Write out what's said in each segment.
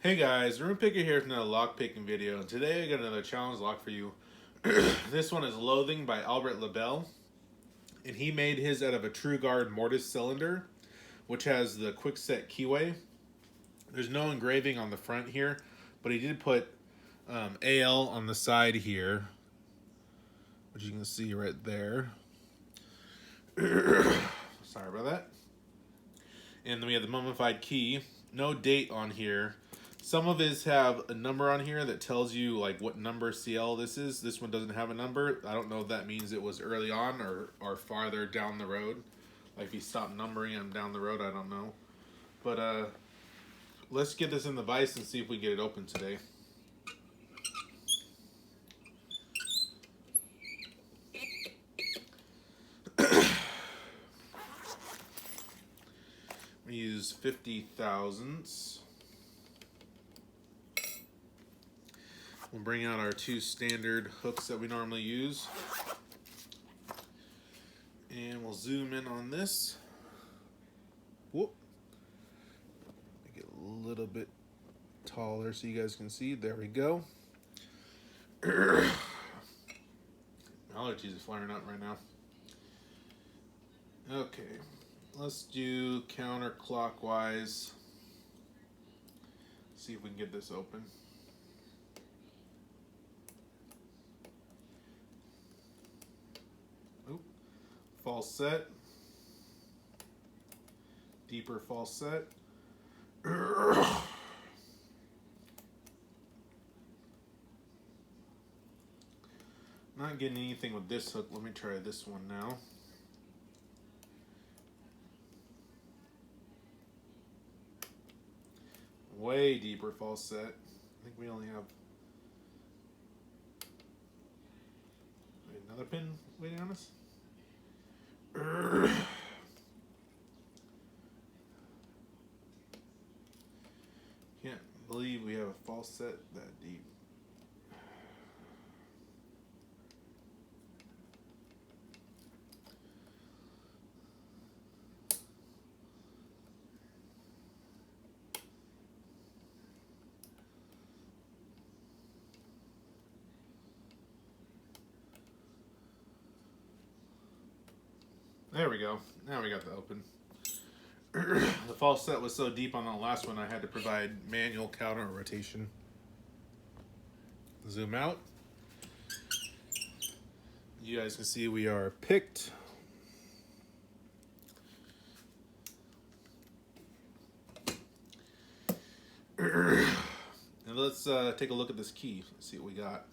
Hey guys, RoonPicker here with another lock picking video, and today I got another challenge lock for you. This one is Loathing by Albert Lebel, and he made his out of a TrueGuard mortise cylinder, which has the quick set keyway. There's no engraving on the front here, but he did put AL on the side here, which you can see right there. Sorry about that. And then we have the mummified key. No date on here. Some of his have a number on here that tells you like what number CL this is. This one doesn't have a number. I don't know if that means it was early on or farther down the road. Like if he stopped numbering them down the road, I don't know. But let's get this in the vise and see if we get it open today. We use 50 thousandths. We'll bring out our two standard hooks that we normally use. And we'll zoom in on this. Whoop. Make it a little bit taller so you guys can see. There we go. Allergies are flaring up right now. Okay. Let's do counterclockwise. See if we can get this open. Oop. False set. Deeper false set. Not getting anything with this hook. Let me try this one now. Way deeper false set. I think we only have another pin waiting on us. Can't believe we have a false set that deep. There we go. Now we got the open. The false set was so deep on the last one I had to provide manual counter rotation. Zoom out. You guys can see we are picked. And let's take a look at this key. Let's see what we got.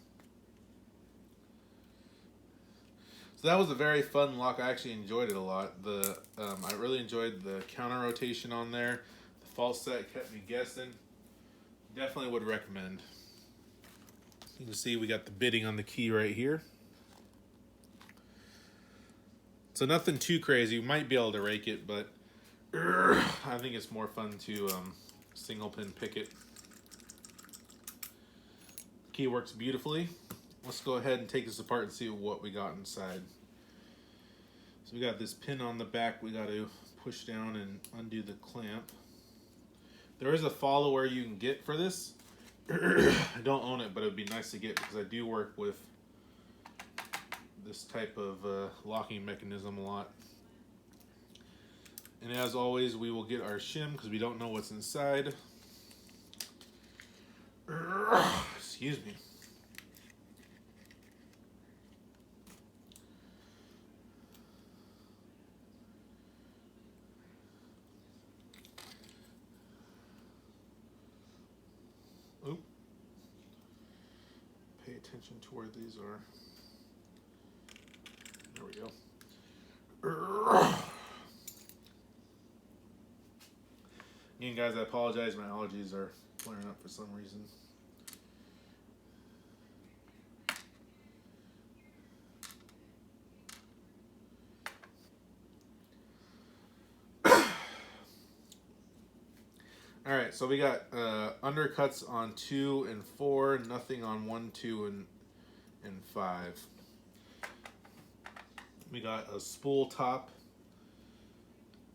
So that was a very fun lock. I actually enjoyed it a lot. I really enjoyed the counter rotation on there. The false set kept me guessing. Definitely would recommend. You can see we got the bidding on the key right here. So nothing too crazy. We might be able to rake it, but I think it's more fun to single pin pick it. The key works beautifully. Let's go ahead and take this apart and see what we got inside. So we got this pin on the back we got to push down and undo the clamp. There is a follower you can get for this. I don't own it, but it would be nice to get because I do work with this type of locking mechanism a lot. And as always, we will get our shim because we don't know what's inside. Excuse me. Oop. Pay attention to where these are. There we go. Again, guys, I apologize. My allergies are flaring up for some reason. All right, so we got undercuts on 2 and 4, nothing on 1, 2, and 5. We got a spool top,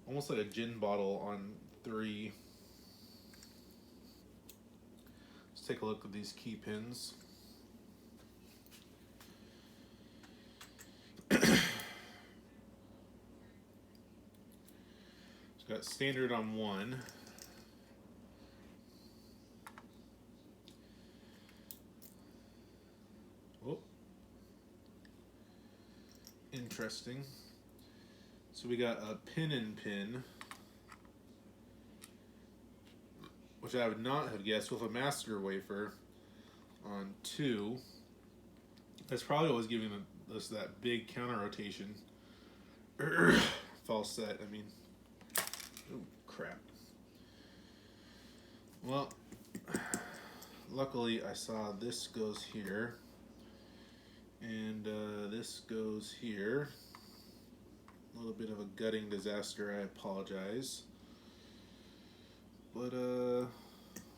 almost like a gin bottle on 3. take a look at these key pins. It's got standard on one. Oh, interesting. So we got a pin and pin, which I would not have guessed, with a master wafer on two. That's probably what was giving us that big counter rotation. False set, I mean. Oh, crap. Well, luckily I saw this goes here. And this goes here. A little bit of a gutting disaster, I apologize. But,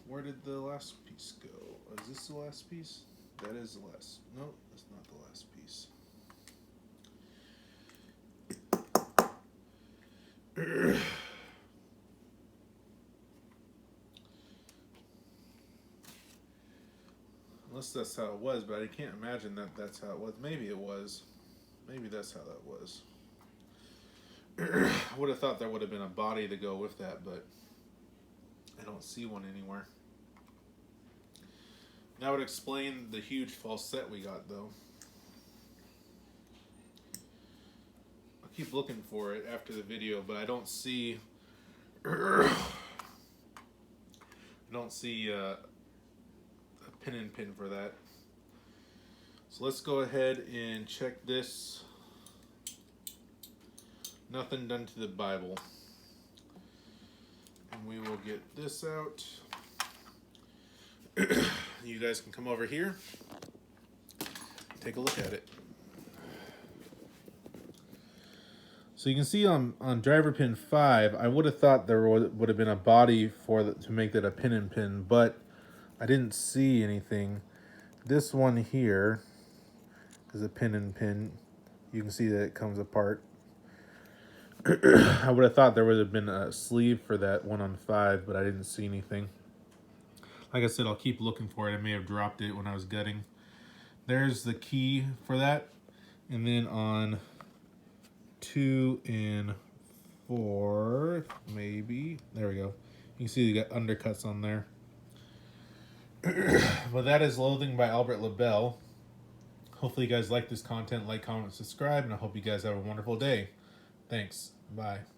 where did the last piece go? Is this the last piece? That is the last. No, that's not the last piece. Unless that's how it was, but I can't imagine that that's how it was. Maybe it was. Maybe that's how that was. I would have thought there would have been a body to go with that, but I don't see one anywhere. That would explain the huge false set we got, though. I'll keep looking for it after the video, but I don't see. I don't see a pin and pin for that. So let's go ahead and check this. Nothing done to the Bible. And we will get this out. You guys can come over here, take a look at it. So you can see on driver pin 5, I would have thought there would have been a body to make that a pin and pin, but I didn't see anything. This one here is a pin and pin. You can see that it comes apart. I would have thought there would have been a sleeve for that one on 5, but I didn't see anything. Like I said, I'll keep looking for it. I may have dropped it when I was gutting. There's the key for that. And then on 2 and 4, maybe. There we go. You can see you got undercuts on there. But that is Loathing by Albert Lebel. Hopefully you guys like this content. Like, comment, subscribe, and I hope you guys have a wonderful day. Thanks. Bye.